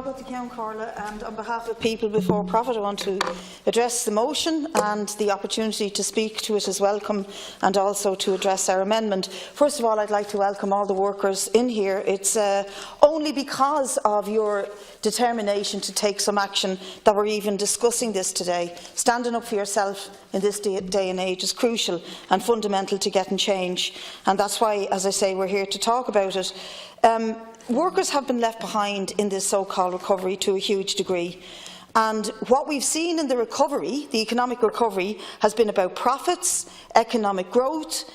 Carla, and on behalf of People Before Profit, I want to address the motion, and the opportunity to speak to it is welcome, and also to address our amendment. First of all, I'd like to welcome all the workers in here. It's only because of your determination to take some action that we're even discussing this today. Standing up for yourself in this day and age is crucial and fundamental to getting change, and that's why, as I say, we're here to talk about it. Workers have been left behind in this so-called recovery to a huge degree. And what we've seen in the recovery, the economic recovery, has been about profits, economic growth,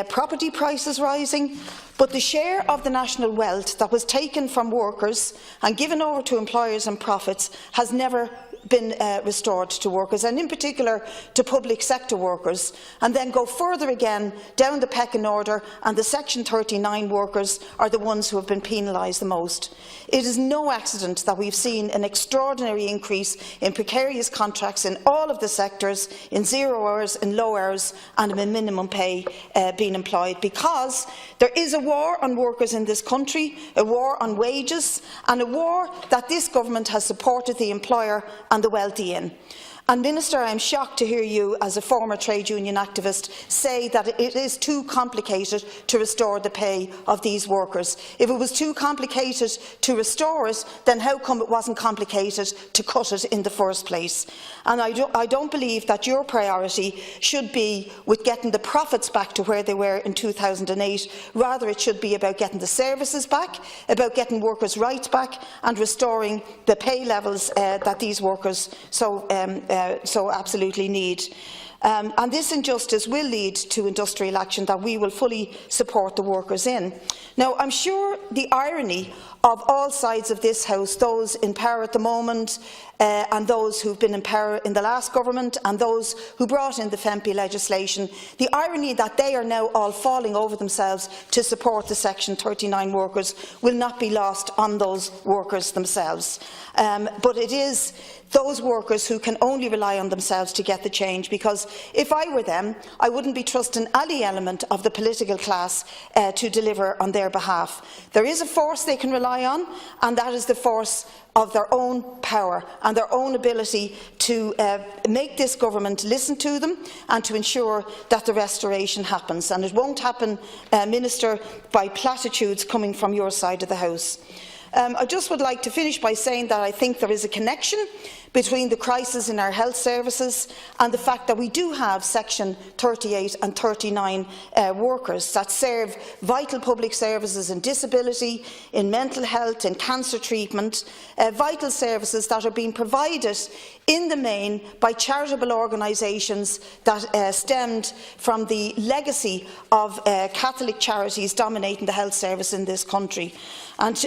property prices rising, but the share of the national wealth that was taken from workers and given over to employers and profits has never been restored to workers, and in particular to public sector workers, and then go further again down the pecking order, and the Section 39 workers are the ones who have been penalised the most. It is no accident that we've seen an extraordinary increase in precarious contracts in all of the sectors, in 0 hours, in low hours, and in minimum pay being employed, because there is a war on workers in this country, a war on wages, and a war that this government has supported the employer and the wealthy in. And Minister, I am shocked to hear you, as a former trade union activist, say that it is too complicated to restore the pay of these workers. If it was too complicated to restore it, then how come it wasn't complicated to cut it in the first place? And I don't believe that your priority should be with getting the profits back to where they were in 2008. Rather, it should be about getting the services back, about getting workers' rights back, and restoring the pay levels that these workers so absolutely need. And this injustice will lead to industrial action that we will fully support the workers in. Now, I'm sure the irony of all sides of this House, those in power at the moment and those who have been in power in the last government and those who brought in the FEMPI legislation, the irony that they are now all falling over themselves to support the Section 39 workers will not be lost on those workers themselves. But it is those workers who can only rely on themselves to get the change, because if I were them, I wouldn't be trusting any element of the political class to deliver on their behalf. There is a force they can rely on, and that is the force of their own power and their own ability to make this government listen to them and to ensure that the restoration happens. And it won't happen, Minister, by platitudes coming from your side of the House. I just would like to finish by saying that I think there is a connection between the crisis in our health services and the fact that we do have Section 38 and 39 workers that serve vital public services in disability, in mental health, in cancer treatment, vital services that are being provided in the main by charitable organisations that stemmed from the legacy of Catholic charities dominating the health service in this country. And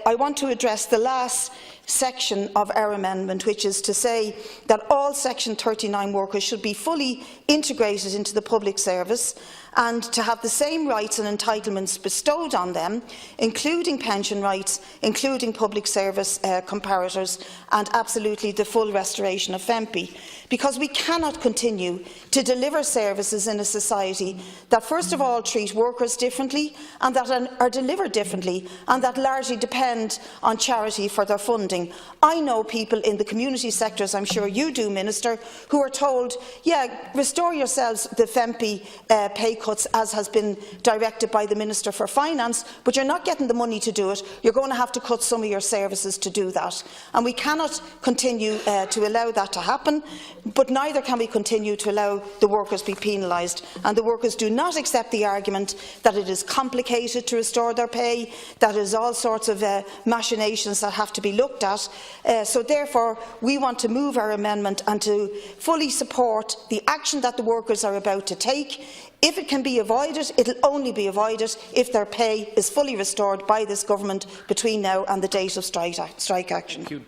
I want to address the last section of our amendment, which is to say that all Section 39 workers should be fully integrated into the public service and to have the same rights and entitlements bestowed on them, including pension rights, including public service comparators, and absolutely the full restoration of FEMPI. Because we cannot continue to deliver services in a society that first of all treat workers differently and that are delivered differently and that largely depend on charity for their funding. I know people in the community sectors, I'm sure you do, Minister, who are told, yeah, restore yourselves the FEMPI pay cuts as has been directed by the Minister for Finance, but you're not getting the money to do it. You're going to have to cut some of your services to do that. And we cannot continue to allow that to happen. But neither can we continue to allow the workers to be penalised. And the workers do not accept the argument that it is complicated to restore their pay, that there is all sorts of machinations that have to be looked at. So therefore, we want to move our amendment and to fully support the action that the workers are about to take. If it can be avoided, it will only be avoided if their pay is fully restored by this government between now and the date of strike action.